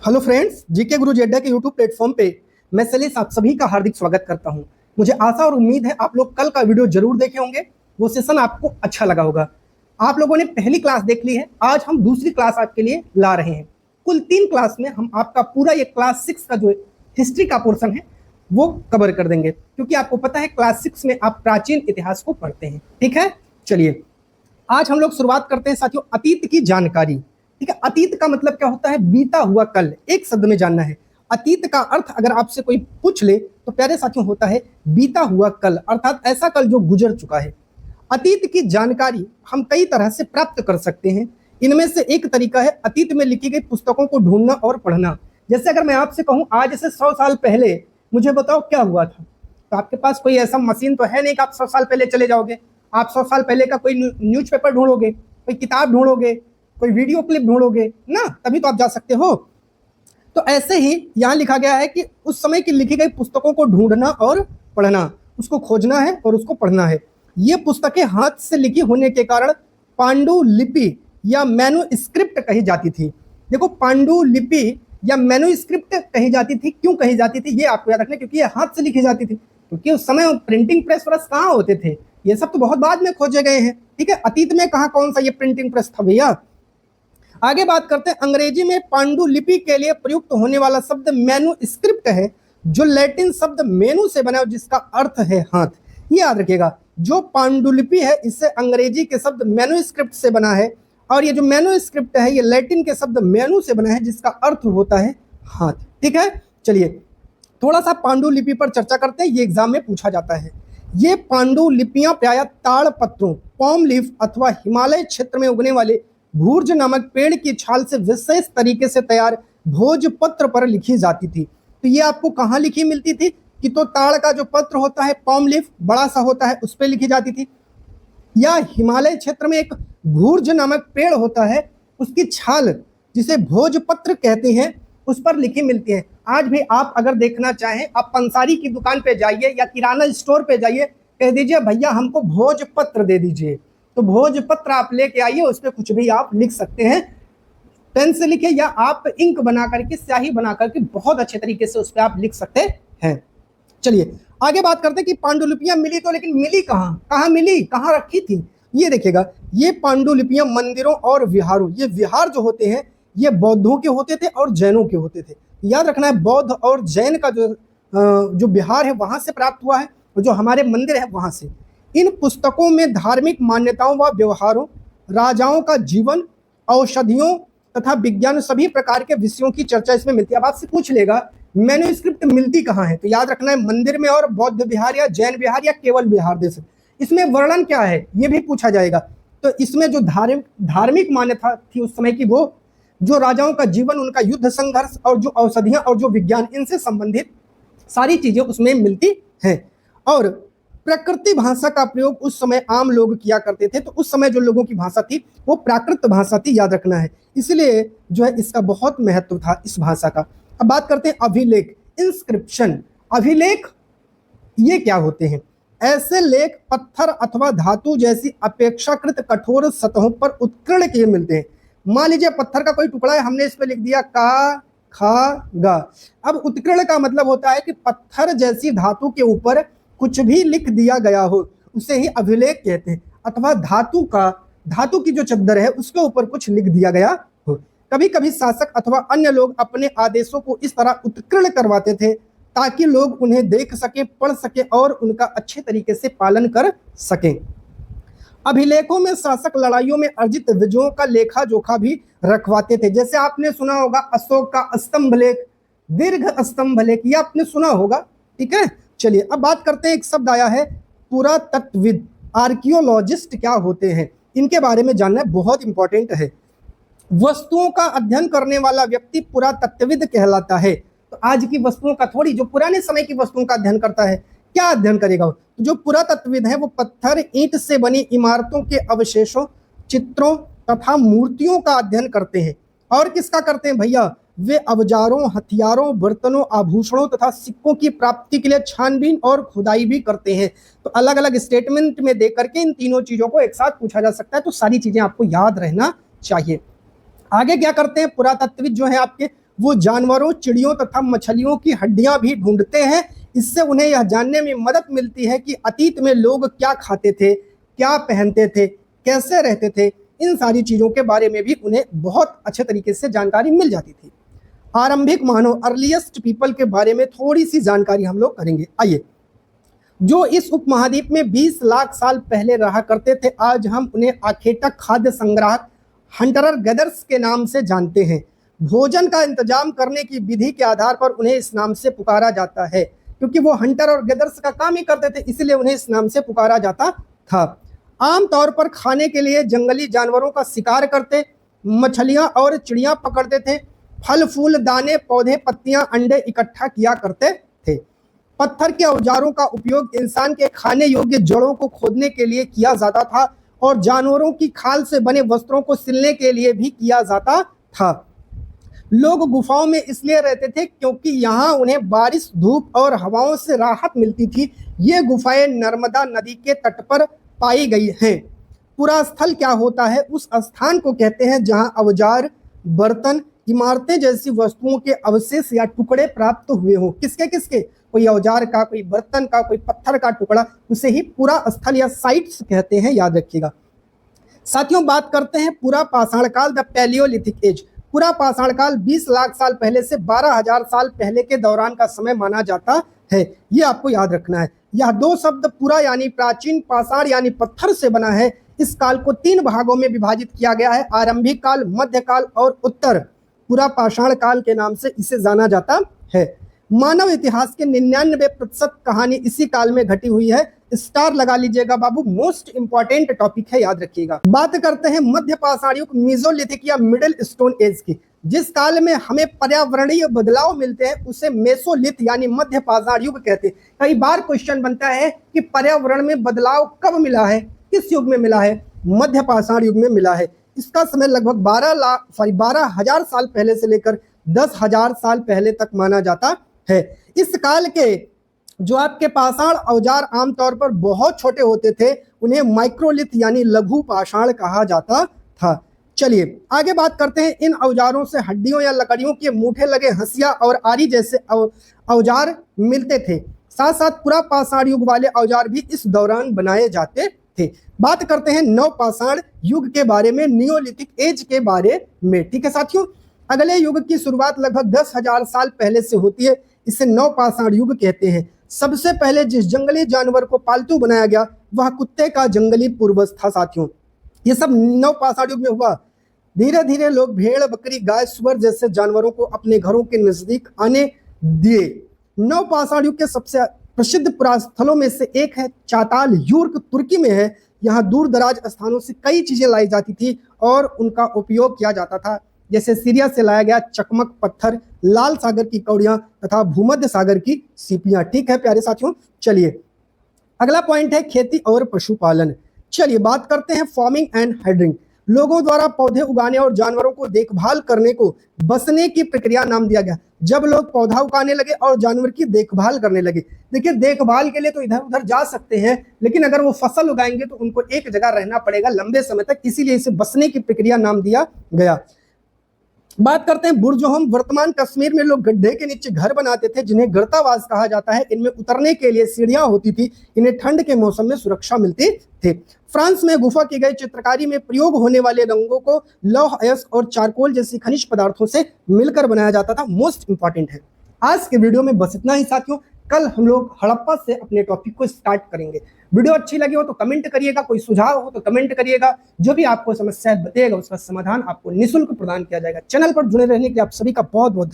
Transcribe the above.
Hello friends, GK गुरु जेड्डा के YouTube platform पे मैं सलीस आप सभी का हार्दिक स्वागत करता हूं। मुझे आशा और उम्मीद है आप लोग कल का वीडियो जरूर देखे होंगे। वो सेशन आपको अच्छा लगा होगा। आप लोगों ने पहली क्लास देख ली है, आज हम दूसरी क्लास आपके लिए ला रहे हैं। कुल 3 क्लास में हम आपका पूरा ये क्लास 6 का जो हिस्ट्री का पोर्सन है वो कवर कर देंगे, क्योंकि आपको पता है क्लास 6 में आप प्राचीन इतिहास को पढ़ते हैं। ठीक है, चलिए आज हम लोग शुरुआत करते हैं साथियों अतीत की जानकारी। ठीक है, अतीत का मतलब क्या होता है? बीता हुआ कल। एक शब्द में जानना है अतीत का अर्थ। अगर आपसे कोई पूछ ले तो प्यारे साथियों होता है बीता हुआ कल, अर्थात ऐसा कल जो गुजर चुका है। अतीत की जानकारी हम कई तरह से प्राप्त कर सकते हैं। इनमें से एक तरीका है अतीत में लिखी गई पुस्तकों को ढूंढना और पढ़ना। जैसे अगर मैं आपसे कहूं आज से 100 साल पहले मुझे बताओ क्या हुआ था, तो आपके पास कोई ऐसा मशीन तो है नहीं कि आप 100 साल पहले चले जाओगे। आप 100 साल पहले का कोई न्यूज़पेपर ढूंढोगे, कोई किताब ढूंढोगे, कोई वीडियो क्लिप ढूंढोगे ना, तभी तो आप जा सकते हो। तो ऐसे ही यहाँ लिखा गया है कि उस समय की लिखी गई पुस्तकों को ढूंढना और पढ़ना, उसको खोजना है और उसको पढ़ना है। ये पुस्तकें हाथ से लिखी होने के कारण पांडुलिपि या मैन्युस्क्रिप्ट कही जाती थी। देखो, पांडुलिपि या मैन्युस्क्रिप्ट कही जाती थी। क्यों कही जाती थी ये आपको याद रखना, क्योंकि ये हाथ से लिखी जाती थी। क्योंकि उस समय प्रिंटिंग प्रेस व्रेस कहाँ होते थे, ये सब तो बहुत बाद में खोजे गए हैं। ठीक है, अतीत में कहाँ कौन सा ये प्रिंटिंग प्रेस था भैया। आगे बात करते हैं, अंग्रेजी में पांडुलिपि के लिए प्रयुक्त होने वाला शब्द मैन्युस्क्रिप्ट है, जो लैटिन शब्द मेनू से बना है जिसका अर्थ है हाथ। ये याद रखिएगा, जो पांडुलिपि है इससे अंग्रेजी के शब्द मैन्युस्क्रिप्ट से बना है, और ये जो मैन्युस्क्रिप्ट है ये लैटिन के शब्द मेनू से बना है जिसका अर्थ होता है हाथ। ठीक है, चलिए थोड़ा सा पांडुलिपि पर चर्चा करते हैं, ये एग्जाम में पूछा जाता है। ये पांडुलिपियां प्रायः ताड़ पत्रों, पॉम लीफ अथवा हिमालय क्षेत्र में उगने वाले भूर्ज नामक पेड़ की छाल से विशेष तरीके से तैयार भोजपत्र पर लिखी जाती थी। तो ये आपको कहाँ लिखी मिलती थी कि तो ताड़ का जो पत्र होता है, पॉम लीफ बड़ा सा होता है, उस पर लिखी जाती थी, या हिमालय क्षेत्र में एक भूर्ज नामक पेड़ होता है उसकी छाल जिसे भोजपत्र कहते हैं उस पर लिखी मिलती है। आज भी आप अगर देखना चाहें, आप पंसारी की दुकान पे जाइए या किराना स्टोर पे जाइए, कह दीजिए भैया हमको भोजपत्र दे दीजिए, तो भोजपत्र आप लेके आइए, उस पर कुछ भी आप लिख सकते हैं। पेन से लिखे या आप इंक बना करके, स्याही बना करके बहुत अच्छे तरीके से उस पर आप लिख सकते हैं। चलिए आगे बात करते हैं कि पांडुलिपियां मिली तो, लेकिन मिली कहाँ, कहाँ मिली, कहाँ रखी थी। ये देखिएगा, ये पांडुलिपियां मंदिरों और विहारों, ये विहार जो होते हैं ये बौद्धों के होते थे और जैनों के होते थे। याद रखना है, बौद्ध और जैन का जो विहार है वहां से प्राप्त हुआ है, और जो हमारे मंदिर है वहां से। इन पुस्तकों में धार्मिक मान्यताओं व व्यवहारों, राजाओं का जीवन, औषधियों तथा विज्ञान, सभी प्रकार के विषयों की चर्चा इसमें मिलती है। अब आपसे पूछ लेगा मैन्युस्क्रिप्ट मिलती कहाँ है, तो याद रखना है मंदिर में, और बौद्ध विहार या जैन विहार या केवल विहार दे सकते। इसमें वर्णन क्या है ये भी पूछा जाएगा। तो इसमें जो धार्मिक मान्यता थी उस समय की, वो जो राजाओं का जीवन, उनका युद्ध संघर्ष, और जो औषधियां और जो विज्ञान, इनसे संबंधित सारी चीजें उसमें मिलती हैं। और प्रकृति भाषा का प्रयोग उस समय आम लोग किया करते थे, तो उस समय जो लोगों की भाषा थी वो प्राकृत भाषा थी, याद रखना है। इसलिए जो है इसका बहुत महत्व था इस भाषा का। अब बात करते हैं अभिलेख, इंस्क्रिप्शन। अभिलेख ये क्या होते हैं? ऐसे लेख पत्थर अथवा धातु जैसी अपेक्षाकृत कठोर सतहों पर उत्कीर्ण किए मिलते हैं। मान लीजिए पत्थर का कोई टुकड़ा है, हमने इस पे लिख दिया का खा गा। अब उत्कीर्ण का मतलब होता है कि पत्थर जैसी धातु के ऊपर कुछ भी लिख दिया गया हो, उसे ही अभिलेख कहते हैं। अथवा धातु की जो चद्दर है उसके ऊपर कुछ लिख दिया गया हो। कभी कभी शासक अथवा अन्य लोग अपने आदेशों को इस तरह उत्कीर्ण करवाते थे ताकि लोग उन्हें देख सके, पढ़ सके और उनका अच्छे तरीके से पालन कर सकें। अभिलेखों में शासक लड़ाइयों में अर्जित विजयों का लेखा जोखा भी रखवाते थे। जैसे आपने सुना होगा अशोक का स्तंभ लेख, दीर्घ स्तंभ लेख, ये आपने सुना होगा। ठीक है, चलिए अब बात करते हैं, एक शब्द आया है पुरातत्वविद, आर्कियोलॉजिस्ट क्या होते हैं, इनके बारे में जानना बहुत इंपॉर्टेंट है। वस्तुओं का अध्ययन करने वाला व्यक्ति पुरातत्वविद कहलाता है। तो आज की वस्तुओं का थोड़ी, जो पुराने समय की वस्तुओं का अध्ययन करता है, क्या अध्ययन करेगा? तो जो पुरातत्वविद है वो पत्थर ईंट से बनी इमारतों के अवशेषों, चित्रों तथा मूर्तियों का अध्ययन करते हैं। और किसका करते हैं भैया? वे औजारों, हथियारों, बर्तनों, आभूषणों तथा सिक्कों की प्राप्ति के लिए छानबीन और खुदाई भी करते हैं। तो अलग अलग स्टेटमेंट में दे करके इन तीनों चीजों को एक साथ पूछा जा सकता है, तो सारी चीजें आपको याद रहना चाहिए। आगे क्या करते हैं पुरातत्वविद जो है आपके, वो जानवरों, चिड़ियों तथा मछलियों की हड्डियां भी ढूंढते हैं। इससे उन्हें यह जानने में मदद मिलती है कि अतीत में लोग क्या खाते थे, क्या पहनते थे, कैसे रहते थे। इन सारी चीज़ों के बारे में भी उन्हें बहुत अच्छे तरीके से जानकारी मिल जाती थी। आरंभिक मानव, अर्लीस्ट पीपल के बारे में थोड़ी सी जानकारी हम लोग करेंगे। आइए, जो इस उपमहाद्वीप में 20 लाख साल पहले रहा करते थे, आज हम उन्हें आखेटक, खाद्य संग्राहक, हंटरर गैदर्स के नाम से जानते हैं। भोजन का इंतजाम करने की विधि के आधार पर उन्हें इस नाम से पुकारा जाता है, क्योंकि वो हंटर और गैदर्स का काम ही करते थे, इसलिए उन्हें इस नाम से पुकारा जाता था। आमतौर पर खाने के लिए जंगली जानवरों का शिकार करते, मछलियां और चिड़ियां पकड़ते थे। फल फूल, दाने, पौधे, पत्तियां, अंडे इकट्ठा किया करते थे। पत्थर के औजारों का उपयोग इंसान के खाने योग्य जड़ों को खोदने के लिए किया जाता था और जानवरों की खाल से बने वस्त्रों को सिलने के लिए भी किया जाता था। लोग गुफाओं में इसलिए रहते थे क्योंकि यहाँ उन्हें बारिश, धूप और हवाओं से राहत मिलती थी। ये गुफाएं नर्मदा नदी के तट पर पाई गई हैं। पुरास्थल क्या होता है? उस स्थान को कहते हैं जहाँ औजार, बर्तन, इमारतें जैसी वस्तुओं के अवशेष या टुकड़े प्राप्त हुए हों। किसके किसके? कोई औजार का, कोई बर्तन का, कोई पत्थर का टुकड़ा, उसे ही पुरा स्थल या साइट्स कहते हैं, याद रखिएगा। साथियों, बात करते हैं पुरा पाषाण काल, द पैलियोलिथिक एज। पुरा पाषाण काल 20 लाख साल पहले से 12,000 साल पहले के दौरान का समय माना जाता है। ये आपको याद रखना है। यह दो शब्द पुरा यानी प्राचीन, पाषाण यानी पत्थर से बना है। इस काल को 3 भागों में विभाजित किया गया है, आरंभिक काल, मध्यकाल और उत्तर। पुरा पाषाण काल के नाम से इसे जाना जाता है। मानव इतिहास के 99% कहानी इसी काल में घटी हुई है। स्टार लगा लीजिएगा बाबू, मोस्ट इंपॉर्टेंट टॉपिक है, याद रखिएगा। बात करते हैं मध्य पाषाण युग, मेसोलिथिक या मिडिल स्टोन एज की। जिस काल में हमें पर्यावरणीय बदलाव मिलते हैं उसे मेसोलिथ यानी मध्य पाषाण युग कहते हैं। कई बार क्वेश्चन बनता है कि पर्यावरण में बदलाव कब मिला है, किस युग में मिला है? मध्य पाषाण युग में मिला है। इसका समय लगभग 12,000 साल पहले से लेकर 10,000 साल पहले तक माना जाता है। इस काल के जो आपके पाषाण औजार आमतौर पर बहुत छोटे होते थे, उन्हें माइक्रोलिथ यानी लघु पाषाण कहा जाता था। चलिए आगे बात करते हैं। इन औजारों से हड्डियों या लकड़ियों के मूठे लगे हंसिया और आरी जैसे औजार मिलते थे। साथ साथ पुरा पाषाण युग वाले औजार भी इस दौरान बनाए जाते थे। बात करते हैं नव पाषाण युग के बारे में, नियोलिथिक एज के बारे में। ठीक है साथियों, अगले युग की शुरुआत लगभग 10,000 साल पहले से होती है। इसे नव पाषाण युग कहते हैं। सबसे पहले जिस जंगली जानवर को पालतू बनाया गया वह कुत्ते का जंगली पूर्वज था। साथियों, ये सब नव पाषाण युग में हुआ। धीरे धीरे लोग भेड़, बकरी, गाय, सुअर जैसे जानवरों को अपने घरों के नजदीक आने दिए। नव पाषाण युग के सबसे प्रसिद्ध पुरास्थलों में से एक है चाताल यूर्क, तुर्की में है। यहाँ दूर दराज स्थानों से कई चीजें लाई जाती थी और उनका उपयोग किया जाता था, जैसे सीरिया से लाया गया चकमक पत्थर, लाल सागर की कौड़ियां तथा भूमध्य सागर की सीपियां। ठीक है प्यारे साथियों, चलिए अगला पॉइंट है खेती और पशुपालन। चलिए बात करते हैं फार्मिंग एंड हर्डिंग। लोगों द्वारा पौधे उगाने और जानवरों को देखभाल करने को बसने की प्रक्रिया नाम दिया गया। जब लोग पौधा उगाने लगे और जानवर की देखभाल करने लगे। देखिए, देखभाल के लिए तो इधर उधर जा सकते हैं, लेकिन अगर वो फसल उगाएंगे तो उनको एक जगह रहना पड़ेगा लंबे समय तक, इसीलिए इसे बसने की प्रक्रिया नाम दिया गया। बात करते हैं बुर्जोहम। वर्तमान कश्मीर में लोग गड्ढे के नीचे घर बनाते थे जिन्हें गर्तावास कहा जाता है। इनमें उतरने के लिए सीढ़ियां होती थी। इन्हें ठंड के मौसम में सुरक्षा मिलती थी। फ्रांस में गुफा की गई चित्रकारी में प्रयोग होने वाले रंगों को लौह अयस्क और चारकोल जैसी खनिज पदार्थों से मिलकर बनाया जाता था। मोस्ट इंपॉर्टेंट है। आज के वीडियो में बस इतना ही साथियों। कल हम लोग हड़प्पा से अपने टॉपिक को स्टार्ट करेंगे। वीडियो अच्छी लगी हो तो कमेंट करिएगा, कोई सुझाव हो तो कमेंट करिएगा। जो भी आपको समस्या बताइएगा उसका समाधान आपको निःशुल्क प्रदान किया जाएगा। चैनल पर जुड़े रहने के लिए आप सभी का बहुत बहुत धन्यवाद।